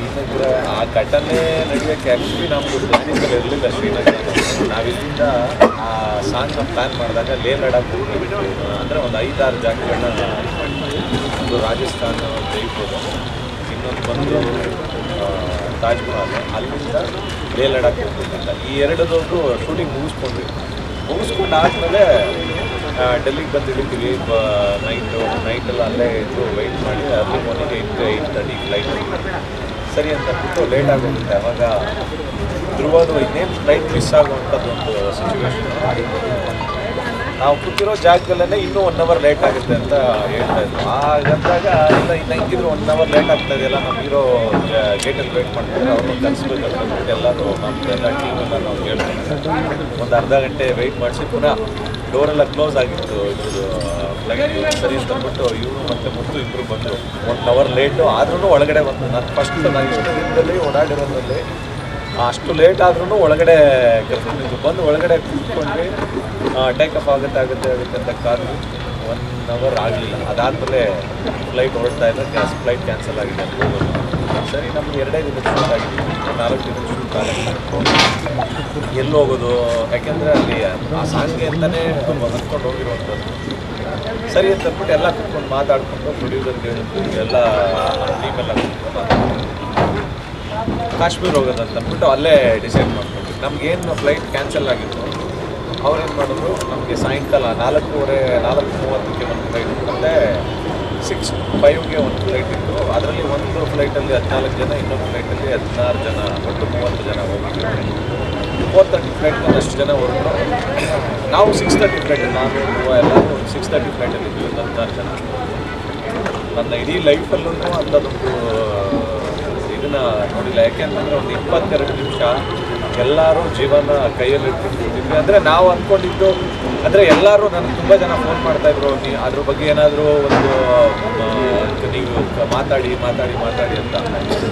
ಶ್ರೀನಗರ ಆ ಘಟನೆ ನಡೆಯೋಕ್ಕೆ ಆ್ಯಕ್ಚುಲಿ ನಮ್ಮದು ಪ್ಲಾನಿಂಗ್ ಇರಲಿಲ್ಲ ಶ್ರೀನಗರ. ನಾವಿಲ್ಲಿಂದ ಆ ಸಾಂಗ್ನ ಪ್ಲ್ಯಾನ್ ಮಾಡಿದಾಗ ಲೇ ಲಡಾಖ್ ಅಂದರೆ ಒಂದು 5-6 ಜಾಗಗಳನ್ನ ಒಂದು ರಾಜಸ್ಥಾನ ಜೈಪುರ, ಇನ್ನೊಂದು ಬಂದು ತಾಜ್ ಮಹಲ್, ಅಲ್ಲಿಂದ ಲೇ ಲಡಾಖ್ ಹೋಗ್ಬೇಕಂತ. ಈ ಎರಡದವ್ರದ್ದು ಶೂಟಿಂಗ್ ಮುಗಿಸ್ಕೊಂಡು ಆದಮೇಲೆ ಡೆಲ್ಲಿಗೆ ಬಂದು ಇಳಿತೀವಿ. ನೈಟೆಲ್ಲ ಅಲ್ಲೇ ಇದ್ದು ವೆಯ್ಟ್ ಮಾಡಿ ಅರ್ಲಿ ಮಾರ್ನಿಂಗ್ 8:30 ಫ್ಲೈಟ್ ಸರಿ ಅಂತ ಬಿಟ್ಟು ಲೇಟ್ ಆಗೋಗುತ್ತೆ. ಅವಾಗ ಧ್ರುವದು ಇನ್ನೇನು ಫ್ಲೈಟ್ ಮಿಸ್ ಆಗುವಂಥದ್ದೊಂದು ಸಿಚುವೇಶನ್. ನಾವು ಕೂತಿರೋ ಜಾಗದಲ್ಲೇ ಇನ್ನೂ 1 hour ಲೇಟ್ ಆಗುತ್ತೆ ಅಂತ ಹೇಳ್ತಾ ಇದ್ರು. ಹಾಗಂದಾಗ ಇಲ್ಲ ಇನ್ನು ಹಿಂಗಿದ್ರು 1 hour ಲೇಟ್ ಆಗ್ತಾ ಇದೆಯಲ್ಲ, ನಮ್ಮ ಹೀರೋ ಗೇಟಲ್ಲಿ ವೆಯ್ಟ್ ಮಾಡ್ತಾರೆ, ಅವ್ರನ್ನ ಕಲಿಸ್ಬೇಕು ಅಂತ ಎಲ್ಲರೂ ನಮ್ಮದೆಲ್ಲ ಟೀಮೆಲ್ಲ ನಾವು ಹೇಳ್ತಾರೆ. ಒಂದು ಅರ್ಧ ಗಂಟೆ ವೆಯ್ಟ್ ಮಾಡಿಸಿ ಪುನಃ ಡೋರೆಲ್ಲ ಕ್ಲೋಸ್ ಆಗಿತ್ತು ಇದ್ರದ್ದು ಫ್ಲೈಟ್. ಸರಿ ಅಂತ ಅಂದ್ಬಿಟ್ಟು ಇವರು ಮತ್ತು ಮುತ್ತು ಇಬ್ಬರು ಬಂದರು. 1 hour ಲೇಟು ಆದ್ರೂ ಒಳಗಡೆ ಬಂದು ನಾನು ಫಸ್ಟ್ ನಾನು ಇಷ್ಟು ದಿನದಲ್ಲಿ ಓಡಾಡಿರೋದ್ರಲ್ಲಿ ಅಷ್ಟು ಲೇಟ್ ಆದ್ರೂ ಒಳಗಡೆ ಕರ್ಕೊಂಡಿದ್ದು ಬಂದು ಒಳಗಡೆ ಕೂತ್ಕೊಂಡ್ವಿ. ಟೇಕ್ ಆಫ್ ಆಗುತ್ತೆ ಅಂತ ಕಾರು 1 hour ಆಗಲಿಲ್ಲ. ಅದಾದಮೇಲೆ ಫ್ಲೈಟ್ ಹೊರಡ್ತಾ ಇದ್ದರೆ ಫ್ಲೈಟ್ ಕ್ಯಾನ್ಸಲ್ ಆಗಿದೆ ಅಂತ ಹೋಗೋದು. ಸರಿ, ನಮ್ಗೆ 2 ದಿನದ ಶೂಟ್ ಆಗಿದ್ದೀವಿ, 4 ದಿನದ ಶೂಟ್ ಆಗುತ್ತೆ. ಎಲ್ಲಿ ಹೋಗೋದು, ಯಾಕೆಂದರೆ ಅಲ್ಲಿ ಆ ಸಾಂಗ್ಗೆ ಅಂತಲೇ ಹೊಂದ್ಕೊಂಡು ಹೋಗಿರುವಂಥದ್ದು. ಸರಿ ಅಂತ ಅಂದ್ಬಿಟ್ಟು ಎಲ್ಲ ಕೂತ್ಕೊಂಡು ಮಾತಾಡ್ಕೊಂಡು ಪ್ರೊಡ್ಯೂಸರ್ಗೆ ಹೇಳಿದ್ರು, ಎಲ್ಲ ಟೀಮೆಲ್ಲ ಕೂತ್ಕೊಂಡು ಕಾಶ್ಮೀರ ಹೋಗೋದಂತ ಅಂದ್ಬಿಟ್ಟು ಅಲ್ಲೇ ಡಿಸೈಡ್ ಮಾಡ್ಕೊಂಡ್ವಿ. ನಮಗೇನು ಫ್ಲೈಟ್ ಕ್ಯಾನ್ಸಲ್ ಆಗಿತ್ತು, ಅವ್ರೇನು ಮಾಡಿದ್ರು, ನಮಗೆ ಸಾಯಂಕಾಲ 4:30ಕ್ಕೆ ಒಂದು ಫ್ಲೈಟ್ ಮತ್ತು 6:05ಗೆ ಒಂದು ಫ್ಲೈಟ್ ಇತ್ತು. ಅದರಲ್ಲಿ ಒಂದು ಫ್ಲೈಟಲ್ಲಿ 14 ಜನ, ಇನ್ನೊಂದು ಫ್ಲೈಟಲ್ಲಿ 16 ಜನ, ಒಟ್ಟು 30 ಜನ ಹೋಗಿದ್ವಿ. 4:30 ಫ್ಲೈಟ್ನಲ್ಲಿ ಅಷ್ಟು ಜನ ಹೊರಟು. ನಾವು 6:30 ಫ್ಲೈಟ್, ನಾನು ಎಲ್ಲರೂ 6:30 ಫ್ಲೈಟಲ್ಲಿ ಇದ್ವಿ, 16 ಜನ. ನನ್ನ ಇಡೀ ಲೈಫಲ್ಲೂ ಅಂಥದ್ದೊಂದು ಇದನ್ನು ನೋಡಿಲ್ಲ. ಯಾಕೆಂತಂದರೆ ಒಂದು 22 ನಿಮಿಷ ಎಲ್ಲರೂ ಜೀವನ ಕೈಯಲ್ಲಿ ಇಟ್ಕೊಂಡಿದ್ವಿ. ಅಂದರೆ ನಾವು ಅಂದ್ಕೊಂಡಿದ್ದು ಅಂದರೆ ಎಲ್ಲರೂ ನನಗೆ ತುಂಬ ಜನ ಫೋನ್ ಮಾಡ್ತಾಯಿದ್ರು, ಅದ್ರ ಬಗ್ಗೆ ಏನಾದರೂ ಒಂದು ನೀವು ಮಾತಾಡಿ ಅಂತ.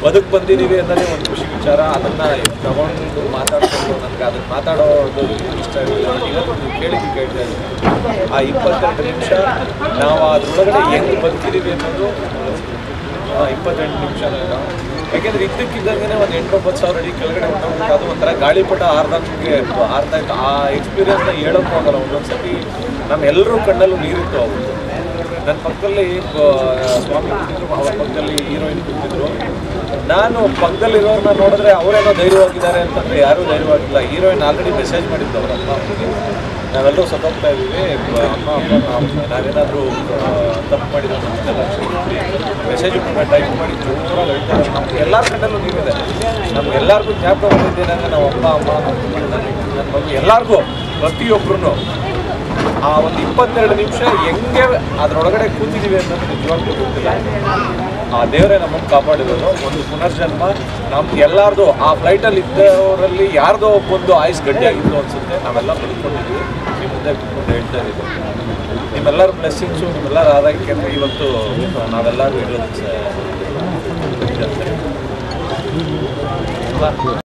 ಬದುಕು ಬಂದಿದ್ದೀವಿ ಅನ್ನೋದೇ ಒಂದು ಖುಷಿ ವಿಚಾರ. ಅದನ್ನು ತಗೊಂಡು ಮಾತಾಡ್ಕೊಂಡು ನನಗೆ ಅದನ್ನು ಮಾತಾಡೋದು ಇಷ್ಟ ಇರಲಿಲ್ಲ. ಇವತ್ತು ನೀವು ಕೇಳ್ತಾ ಇದ್ದೀನಿ, ಆ 22 ನಿಮಿಷ ನಾವು ಅದರೊಳಗಡೆ ಹೆಂಗೆ ಬದುಕಿದ್ದೀವಿ ಅನ್ನೋದು 28 ನಿಮಿಷ. ಯಾಕೆಂದರೆ ಇದ್ದಕ್ಕಿದ್ದಂಗೆ ಒಂದು 8-9 ಸಾವಿರ ಅಡಿ ಕೆಳಗಡೆ ಹೊಂಟೋಗ್ಬಿಟ್ಟು ಅದು ಒಂಥರ ಗಾಳಿಪಟ ಆರ್ದಾಯ್ತು. ಆ ಎಕ್ಸ್ಪೀರಿಯನ್ಸ್ನ ಹೇಳೋಕ್ಕೂ ಆಗಲ್ಲ. ಒಂದೊಂದು ಸತಿ ನಮ್ಮೆಲ್ಲರೂ ಕಣ್ಣಲ್ಲೂ ನೀರಿತ್ತು. ಅವರು ನನ್ನ ಪಕ್ಕದಲ್ಲಿ ಸ್ವಾಮಿ ಕೂತಿದ್ರು, ಅವ್ರ ಪಕ್ಕದಲ್ಲಿ ಹೀರೋಯಿನ್ ಕೂತಿದ್ರು. ನಾನು ಪಕ್ಕದಲ್ಲಿರೋರನ್ನ ನೋಡಿದ್ರೆ ಅವರೇನೋ ಧೈರ್ಯವಾಗಿದ್ದಾರೆ ಅಂತಂದರೆ ಯಾರೂ ಧೈರ್ಯವಾಗಿಲ್ಲ. ಹೀರೋಯಿನ್ ಆಲ್ರೆಡಿ ಮೆಸೇಜ್ ಮಾಡಿದ್ದು ಅವ್ರ ಅಮ್ಮ ಅಪ್ಪನಿಗೆ, ನಾವೆಲ್ಲರೂ ಸತ್ತೋಗ್ತಾ ಇದ್ದೀವಿ, ಅಮ್ಮ ನಾವೇನಾದರೂ ತಪ್ಪು ಮಾಡಿದ್ರು ನಮಗೆಲ್ಲ ಮೆಸೇಜ್ ಕೂಡ ಟೈಪ್ ಮಾಡಿ ಜೋರಾಗಿ ಹೇಳ್ತಾರೆ. ನಮ್ಗೆ ಎಲ್ಲರ ಕಣ್ಣಲ್ಲೂ ನೀರಿದೆ. ನಮಗೆಲ್ಲರಿಗೂ ಜ್ಞಾಪಕ ಬಂದಿದ್ದೇನೆಂದರೆ ನಾವು ಅಮ್ಮ ನನ್ನ ಮಗು ಎಲ್ಲರಿಗೂ ಪ್ರತಿಯೊಬ್ಬರೂ ಆ ಒಂದು 22 ನಿಮಿಷ ಹೆಂಗೆ ಅದರೊಳಗಡೆ ಕೂತಿದ್ದೀವಿ ಅನ್ನೋದು ನಿಜವಾಗ್ಲೂ ಗೊತ್ತಿಲ್ಲ. ಆ ದೇವರೇ ನಮ್ಮನ್ನು ಕಾಪಾಡಿರೋದು. ಒಂದು ಪುನರ್ಜನ್ಮ ನಮ್ಗೆ ಎಲ್ಲರದು ಆ ಫ್ಲೈಟಲ್ಲಿ ಇದ್ದವರಲ್ಲಿ ಯಾರ್ದೋ ಒಬ್ಬೊಂದು ಆಯುಸ್ ಗಟ್ಟಿಯಾಗಿತ್ತು ಅನಿಸುತ್ತೆ. ನಾವೆಲ್ಲ ಬದುಕೊಂಡಿದ್ವಿ. ನಿಮ್ಮ ಮುಂದೆ ಕೂತ್ಕೊಂಡು ಹೇಳ್ತಾ ಇದ್ದೀವಿ. ನಿಮ್ಮೆಲ್ಲರ ಬ್ಲೆಸ್ಸಿಂಗ್ಸು, ನಿಮ್ಮೆಲ್ಲರ ಆರೈಕೆ ಅಂದರೆ ಇವತ್ತು ನಾವೆಲ್ಲರೂ ಇರೋದು